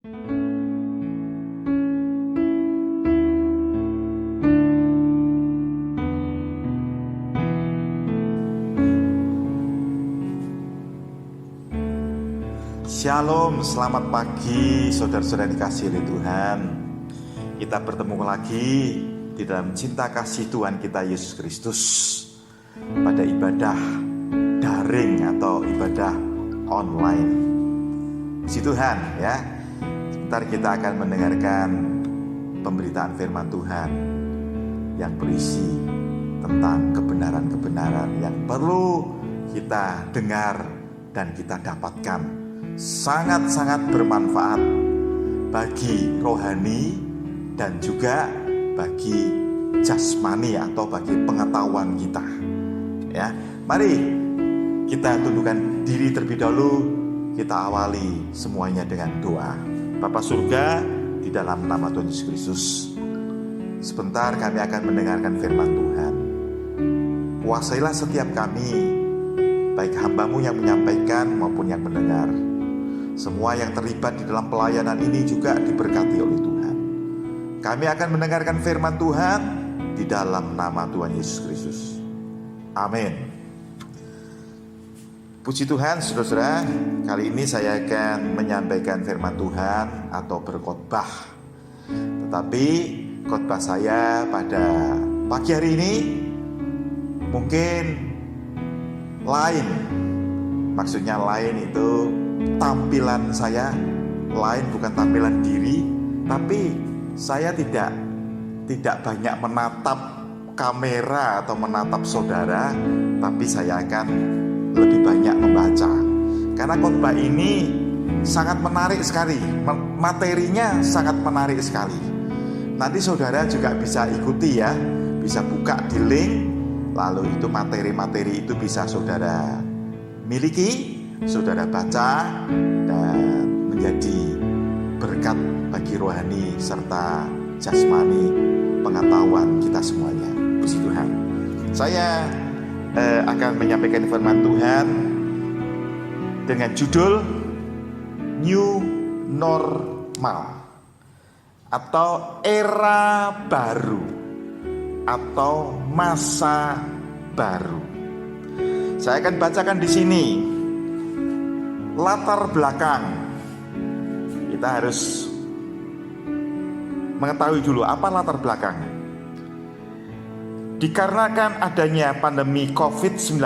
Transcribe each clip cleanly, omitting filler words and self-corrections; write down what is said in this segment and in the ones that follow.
Shalom, selamat pagi saudara-saudara dikasihi oleh Tuhan. Kita bertemu lagi di dalam cinta kasih Tuhan kita Yesus Kristus pada ibadah daring atau ibadah online. Puji Tuhan ya. Sebentar kita akan mendengarkan pemberitaan firman Tuhan yang berisi tentang kebenaran-kebenaran yang perlu kita dengar dan kita dapatkan. Sangat-sangat bermanfaat bagi rohani dan juga bagi jasmani atau bagi pengetahuan kita. Ya, mari kita tundukkan diri terlebih dahulu. Kita awali semuanya dengan doa. Bapa surga, di dalam nama Tuhan Yesus Kristus, sebentar kami akan mendengarkan firman Tuhan. Kuasailah setiap kami, baik hamba-Mu yang menyampaikan maupun yang mendengar. Semua yang terlibat di dalam pelayanan ini juga diberkati oleh Tuhan. Kami akan mendengarkan firman Tuhan di dalam nama Tuhan Yesus Kristus. Amin. Puji Tuhan, saudara-saudara. Kali ini saya akan menyampaikan firman Tuhan atau berkhotbah. Tetapi khotbah saya pada pagi hari ini mungkin lain. Maksudnya lain itu tampilan saya lain, bukan tampilan diri, tapi saya tidak banyak menatap kamera atau menatap saudara, tapi saya akan lebih banyak membaca. Karena khotbah ini sangat menarik sekali, materinya sangat menarik sekali. Nanti saudara juga bisa ikuti ya, bisa buka di link, lalu itu materi-materi itu bisa saudara miliki, saudara baca dan menjadi berkat bagi rohani serta jasmani pengetahuan kita semuanya. Puji Tuhan. Saya akan menyampaikan firman Tuhan dengan judul New Normal atau era baru atau masa baru. Saya akan bacakan di sini latar belakang. Kita harus mengetahui dulu apa latar belakang. Dikarenakan adanya pandemi COVID-19,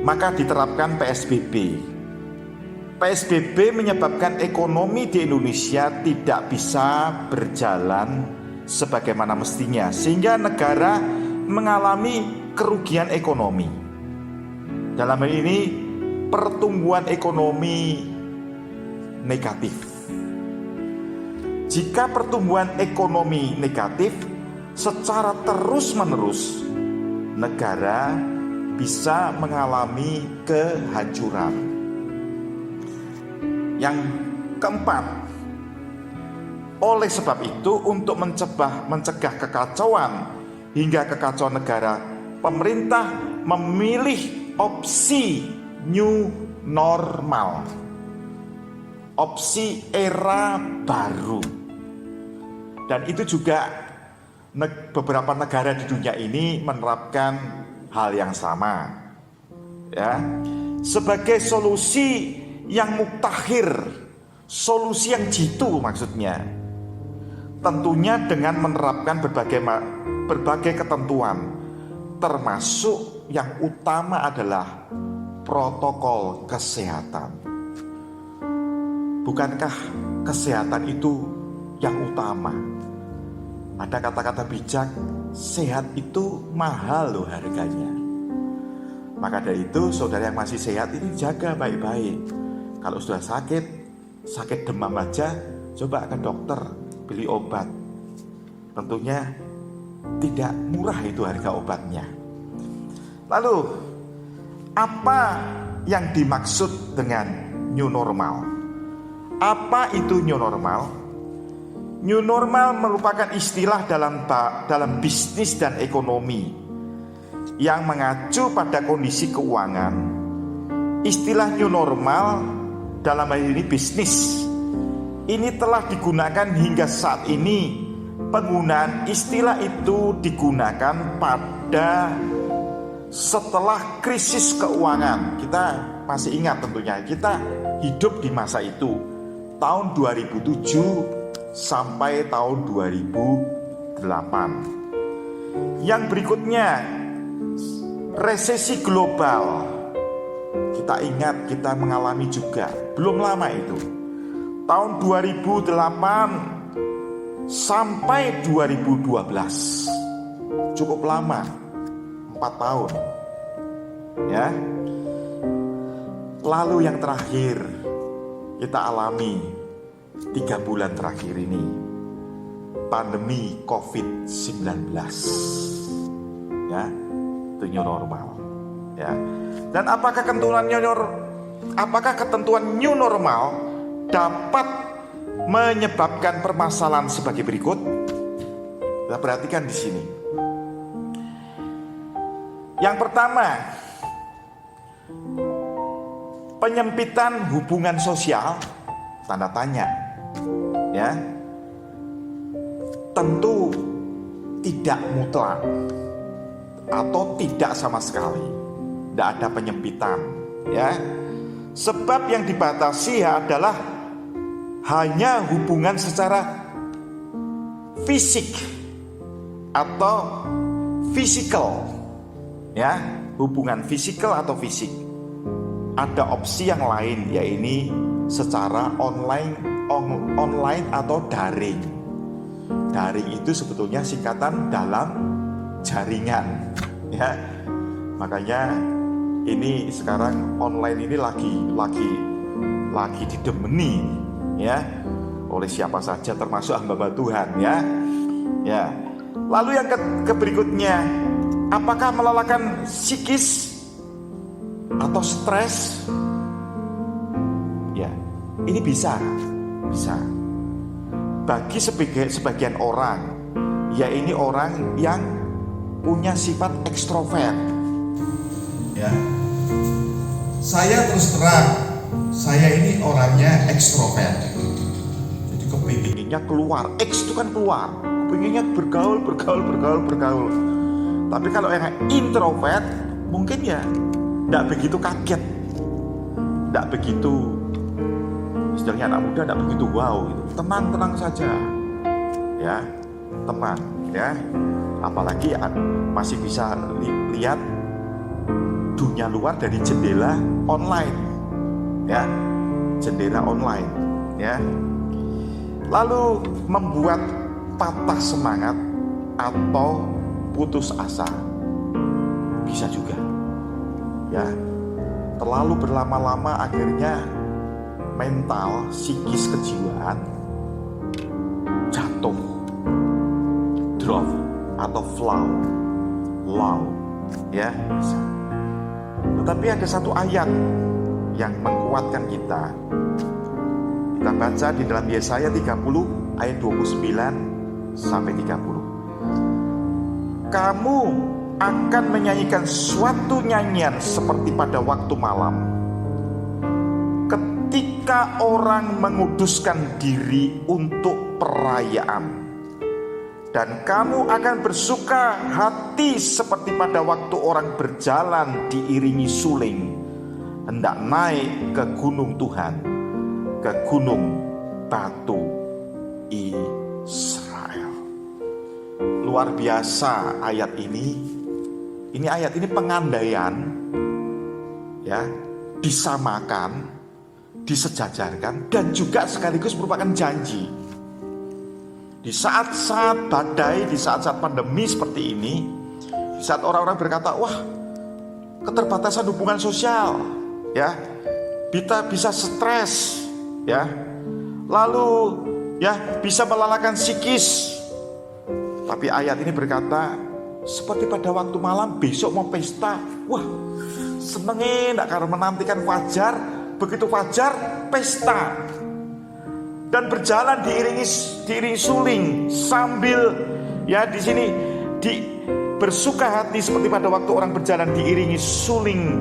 maka diterapkan PSBB. PSBB menyebabkan ekonomi di Indonesia tidak bisa berjalan sebagaimana mestinya, sehingga negara mengalami kerugian ekonomi. Dalam hal ini pertumbuhan ekonomi negatif. Jika pertumbuhan ekonomi negatif secara terus-menerus, negara bisa mengalami kehancuran. Yang keempat, oleh sebab itu untuk mencegah kekacauan hingga kekacauan negara, pemerintah memilih opsi new normal, opsi era baru. Dan itu juga beberapa negara di dunia ini menerapkan hal yang sama ya, sebagai solusi yang mutakhir, solusi yang jitu maksudnya. Tentunya dengan menerapkan berbagai ketentuan, termasuk yang utama adalah protokol kesehatan. Bukankah kesehatan itu yang utama? Ada kata-kata bijak, sehat itu mahal loh harganya. Maka dari itu saudara yang masih sehat ini jaga baik-baik. Kalau sudah sakit demam aja, coba ke dokter, beli obat. Tentunya tidak murah itu harga obatnya. Lalu apa yang dimaksud dengan new normal? Apa itu new normal? New normal merupakan istilah dalam bisnis dan ekonomi yang mengacu pada kondisi keuangan. Istilah new normal dalam hal ini bisnis ini telah digunakan hingga saat ini. Penggunaan istilah itu digunakan pada setelah krisis keuangan. Kita masih ingat tentunya, kita hidup di masa itu, tahun 2007 sampai tahun 2008. Yang berikutnya, resesi global. Kita ingat, kita mengalami juga, belum lama itu, tahun 2008 sampai 2012, cukup lama, 4 tahun, ya. Lalu yang terakhir kita alami 3 bulan terakhir ini, pandemi COVID-19, ya, itu new normal, ya. Dan apakah ketentuan new normal dapat menyebabkan permasalahan sebagai berikut? Kita perhatikan di sini. Yang pertama, penyempitan hubungan sosial, tanda tanya, ya. Tentu tidak mutlak atau tidak sama sekali, tidak ada penyempitan, ya. Sebab yang dibatasi adalah hanya hubungan secara fisik atau fisikal, ya, hubungan fisikal atau fisik. Ada opsi yang lain, yaitu secara online atau daring. Daring itu sebetulnya singkatan dalam jaringan, ya. Makanya ini sekarang online ini lagi didemeni, ya, oleh siapa saja termasuk hamba Tuhan, ya. Ya. Lalu yang berikutnya, apakah melelahkan psikis atau stres? Ya, ini bisa. Bagi sebagian orang, ya, ini orang yang punya sifat ekstrovert, ya. Saya terus terang, saya ini orangnya ekstrovert. Jadi kepinginnya keluar, X itu kan keluar, kepinginnya bergaul. Tapi kalau yang introvert mungkin ya tidak begitu kaget, tidak begitu, istilahnya anak muda tidak begitu wow gitu. Tenang saja, ya, tenang, ya. Apalagi masih bisa lihat dunia luar dari jendela online, ya, jendela online, ya. Lalu membuat patah semangat atau putus asa, bisa juga, ya. Terlalu berlama-lama akhirnya mental, psikis, kejiwaan jatuh, drop atau low, ya, bisa. Tetapi ada satu ayat yang menguatkan kita. Kita baca di dalam Yesaya 30 ayat 29 sampai 30. Kamu akan menyanyikan suatu nyanyian seperti pada waktu malam, ketika orang menguduskan diri untuk perayaan. Dan kamu akan bersuka hati seperti pada waktu orang berjalan diiringi suling, hendak naik ke gunung Tuhan, ke gunung batu Israel. Luar biasa ayat ini. Ini ayat ini pengandaian, ya, disamakan, disejajarkan, dan juga sekaligus merupakan janji. Di saat-saat badai, di saat-saat pandemi seperti ini, di saat orang-orang berkata, wah, keterbatasan hubungan sosial, ya, kita bisa stres, ya, lalu, ya, bisa melelahkan psikis. Tapi ayat ini berkata, seperti pada waktu malam, besok mau pesta, wah, senengin, karena menantikan fajar, begitu fajar, pesta. Dan berjalan diiringi suling sambil, ya, di sini bersuka hati seperti pada waktu orang berjalan diiringi suling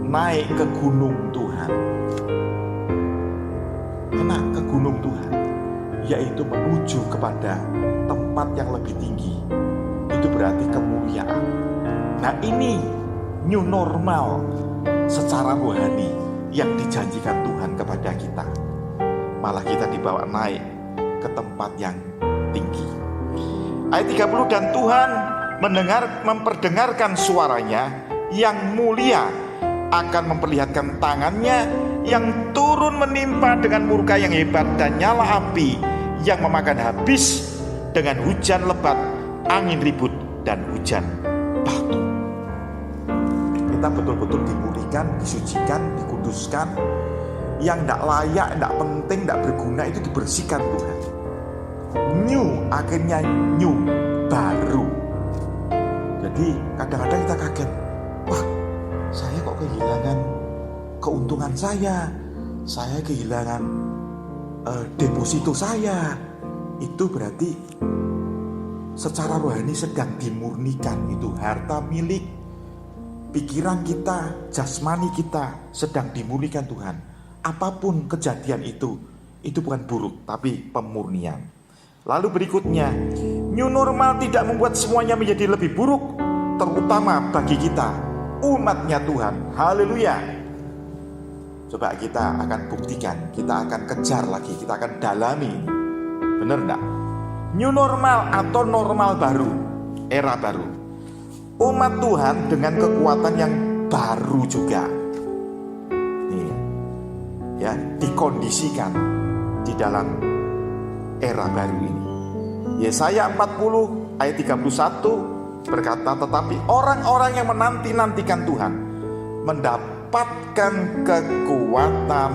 naik ke gunung Tuhan. Enak ke gunung Tuhan. yaitu menuju kepada tempat yang lebih tinggi. Itu berarti kemuliaan. Nah, ini new normal secara rohani yang dijanjikan Tuhan kepada kita. Malah kita dibawa naik ke tempat yang tinggi. Ayat 30, dan Tuhan memperdengarkan suaranya yang mulia, akan memperlihatkan tangannya yang turun menimpa dengan murka yang hebat dan nyala api yang memakan habis dengan hujan lebat, angin ribut, dan hujan batu. Kita betul-betul dimurnikan, disucikan, dikuduskan. Yang tidak layak, tidak penting, tidak berguna itu dibersihkan Tuhan. New, akhirnya new, baru. Jadi kadang-kadang kita kaget, wah, saya kok kehilangan keuntungan saya kehilangan deposito saya. Itu berarti secara rohani sedang dimurnikan. Itu harta milik pikiran kita, jasmani kita sedang dimurnikan Tuhan. Apapun kejadian itu bukan buruk, tapi pemurnian. Lalu berikutnya, new normal tidak membuat semuanya menjadi lebih buruk, terutama bagi kita, umatnya Tuhan. Haleluya. Coba kita akan buktikan, kita akan kejar lagi, kita akan dalami. Benar enggak? New normal atau normal baru, era baru. Umat Tuhan dengan kekuatan yang baru juga. Ya, dikondisikan di dalam era baru ini. Yesaya 40 ayat 31 berkata, tetapi orang-orang yang menanti-nantikan Tuhan mendapatkan kekuatan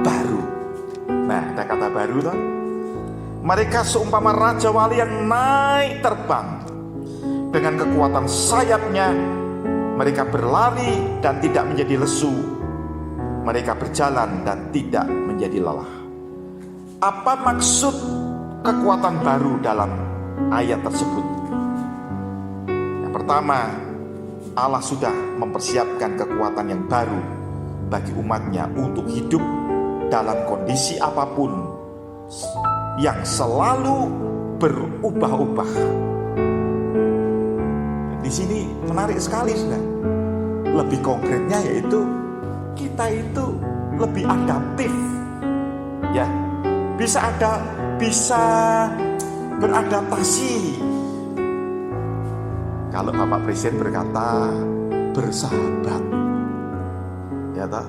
baru. Nah, ada kata baru toh. Mereka seumpama raja wali yang naik terbang. Dengan kekuatan sayapnya mereka berlari dan tidak menjadi lesu. Mereka berjalan dan tidak menjadi lelah. Apa maksud kekuatan baru dalam ayat tersebut? Yang pertama, Allah sudah mempersiapkan kekuatan yang baru bagi umatnya untuk hidup dalam kondisi apapun yang selalu berubah-ubah. Di sini menarik sekali, sudah. Lebih konkretnya yaitu kita itu lebih adaptif, ya, bisa beradaptasi. Kalau Bapak Presiden berkata bersahabat, ya toh,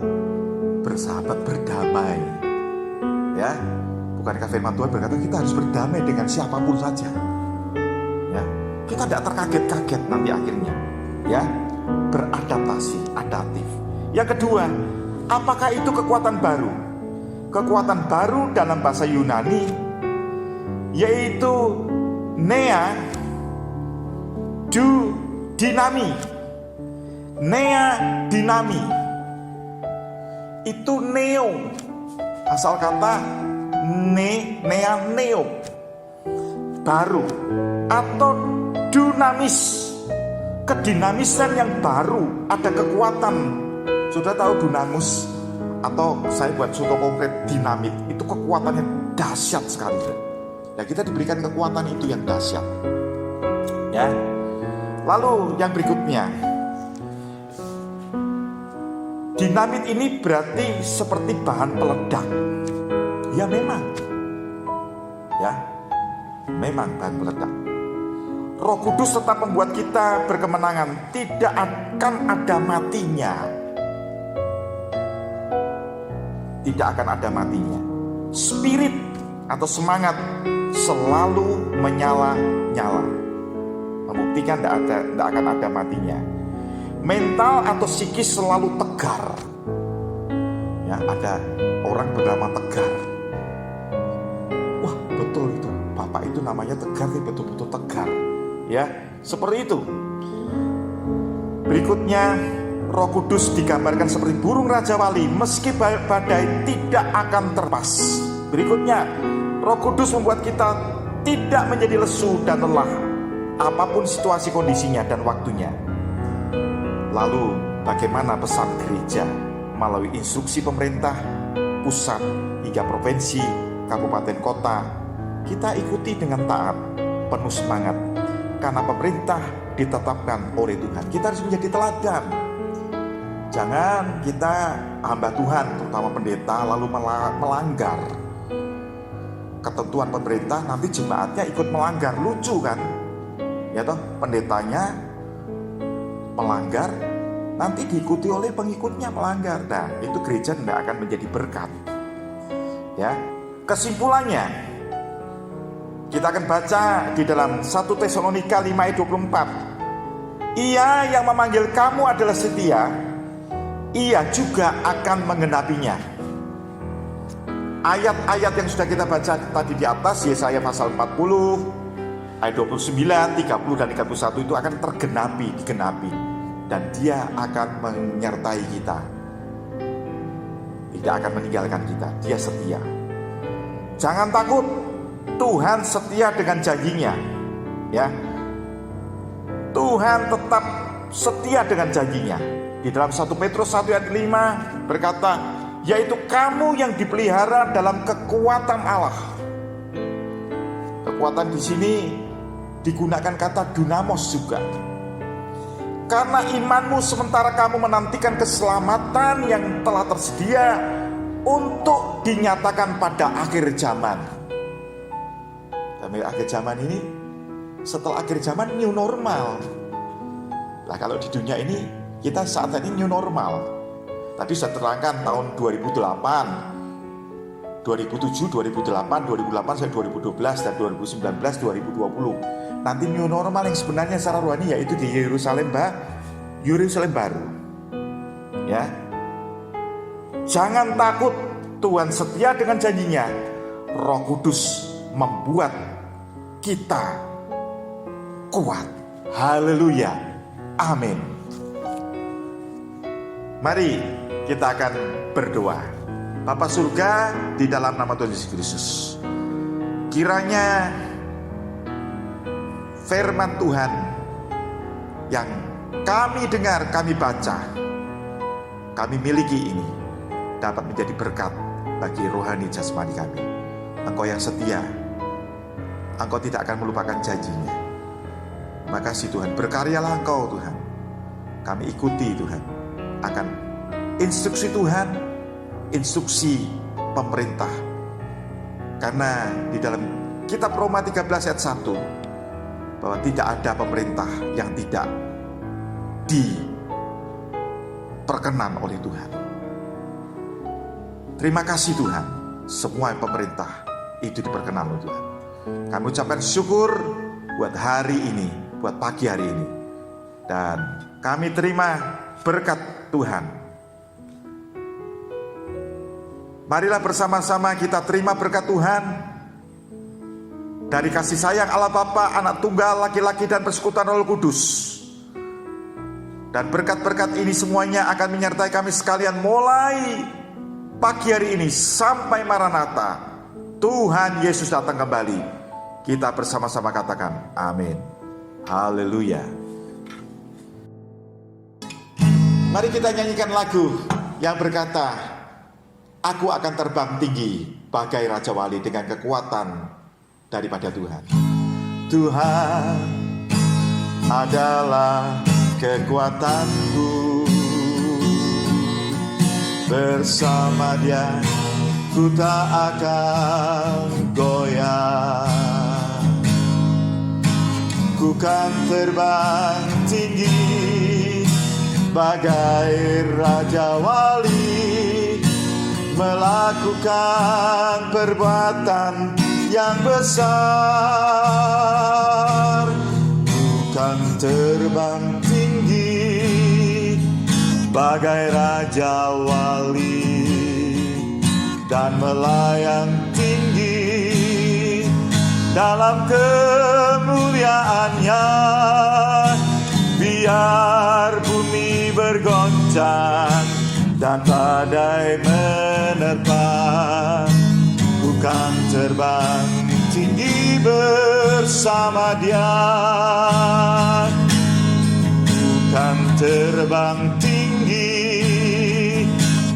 bersahabat, berdamai, ya, bukankah firman Tuhan berkata kita harus berdamai dengan siapapun saja, ya, kita tidak terkaget-kaget nanti akhirnya, ya, beradaptasi, adaptif. Yang kedua, apakah itu kekuatan baru? Kekuatan baru dalam bahasa Yunani yaitu nea dinami. Nea dinami itu neo, asal kata nea neo, baru, atau dinamis, kedinamisan yang baru, ada kekuatan. Sudah tahu dinamus, atau saya buat contoh konkret dinamit, itu kekuatannya dahsyat sekali. Ya, kita diberikan kekuatan itu yang dahsyat. Ya. Lalu yang berikutnya, dinamit ini berarti seperti bahan peledak. Ya memang. Ya. Memang bahan peledak. Roh Kudus tetap membuat kita berkemenangan, tidak akan ada matinya. Tidak akan ada matinya. Spirit atau semangat selalu menyala-nyala, membuktikan tidak akan ada matinya. Mental atau psikis selalu tegar. Ya, ada orang bernama Tegar. Wah, betul itu. Bapak itu namanya Tegar, betul-betul tegar. Ya, seperti itu. Berikutnya, Roh Kudus digambarkan seperti burung Raja Wali, meski badai tidak akan terlepas. Berikutnya, Roh Kudus membuat kita tidak menjadi lesu dan lelah, apapun situasi kondisinya dan waktunya. Lalu, bagaimana pesan gereja melalui instruksi pemerintah, pusat hingga provinsi, kabupaten kota, kita ikuti dengan taat, penuh semangat. Karena pemerintah ditetapkan oleh Tuhan. Kita harus menjadi teladan. Jangan kita hamba Tuhan, terutama pendeta, lalu melanggar ketentuan pemerintah, nanti jemaatnya ikut melanggar. Lucu kan? Ya toh, pendetanya melanggar, nanti diikuti oleh pengikutnya melanggar. Nah, itu gereja tidak akan menjadi berkat. Ya, kesimpulannya kita akan baca di dalam 1 Tesalonika 5 ayat 24. Ia yang memanggil kamu adalah setia, ia juga akan menggenapinya. Ayat-ayat yang sudah kita baca tadi di atas, Yesaya pasal 40 ayat 29, 30 dan 31 itu akan digenapi, dan dia akan menyertai kita, tidak akan meninggalkan kita. Dia setia. Jangan takut, Tuhan setia dengan janjinya. Ya, Tuhan tetap setia dengan janjinya. Di dalam 1 Petrus 1 ayat 5 berkata, yaitu kamu yang dipelihara dalam kekuatan Allah. Kekuatan di sini digunakan kata dunamos juga. Karena imanmu sementara kamu menantikan keselamatan yang telah tersedia untuk dinyatakan pada akhir zaman. Sampai akhir zaman ini, setelah akhir zaman new normal. Nah, kalau di dunia ini kita saat ini new normal. Tadi saya terangkan tahun 2008, 2007, 2008, 2008 sampai 2012 dan 2019, 2020. Nanti new normal yang sebenarnya secara rohani yaitu di Yerusalem baru. Ya. Jangan takut, Tuhan setia dengan janjinya. Roh Kudus membuat kita kuat. Haleluya. Amin. Mari kita akan berdoa. Bapa surga, di dalam nama Tuhan Yesus Kristus, kiranya firman Tuhan yang kami dengar, kami baca, kami miliki ini dapat menjadi berkat bagi rohani jasmani kami. Engkau yang setia, Engkau tidak akan melupakan janjinya. Makasih Tuhan, berkaryalah Engkau Tuhan. Kami ikuti Tuhan akan instruksi Tuhan, instruksi pemerintah. Karena di dalam kitab Roma 13 ayat 1 bahwa tidak ada pemerintah yang tidak diperkenan oleh Tuhan. Terima kasih Tuhan, semua pemerintah itu diperkenan oleh Tuhan. Kami ucapkan syukur buat hari ini, buat pagi hari ini. Dan kami terima berkat Tuhan. Marilah bersama-sama kita terima berkat Tuhan dari kasih sayang Allah Bapa, Anak Tunggal, laki-laki dan persekutuan Roh Kudus. Dan berkat-berkat ini semuanya akan menyertai kami sekalian mulai pagi hari ini sampai Maranatha. Tuhan Yesus datang kembali. Kita bersama-sama katakan amin. Haleluya. Mari kita nyanyikan lagu yang berkata, aku akan terbang tinggi bagai Raja Wali dengan kekuatan daripada Tuhan. Tuhan adalah kekuatanku, bersama Dia ku tak akan goyah. Ku kan terbang tinggi bagai Raja Wali, melakukan perbuatan yang besar. Bukan terbang tinggi bagai Raja Wali dan melayang tinggi dalam kemuliaannya. Biar bumi bergoncang dan badai menerpa, bukan terbang tinggi bersama Dia, bukan terbang tinggi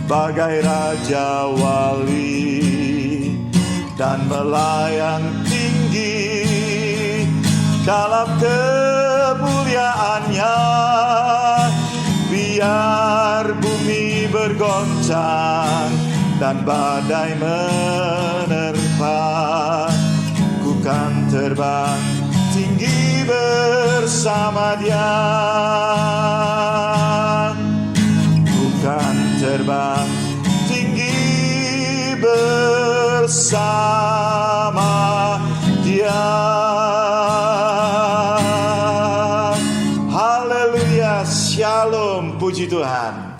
bagai Raja Wali dan melayang tinggi dalam kemuliaannya. Biar bumi bergoncang dan badai menerpa, ku kan terbang tinggi bersama Dia. Ku kan terbang tinggi bersama Dia. Haleluya, shalom, puji Tuhan.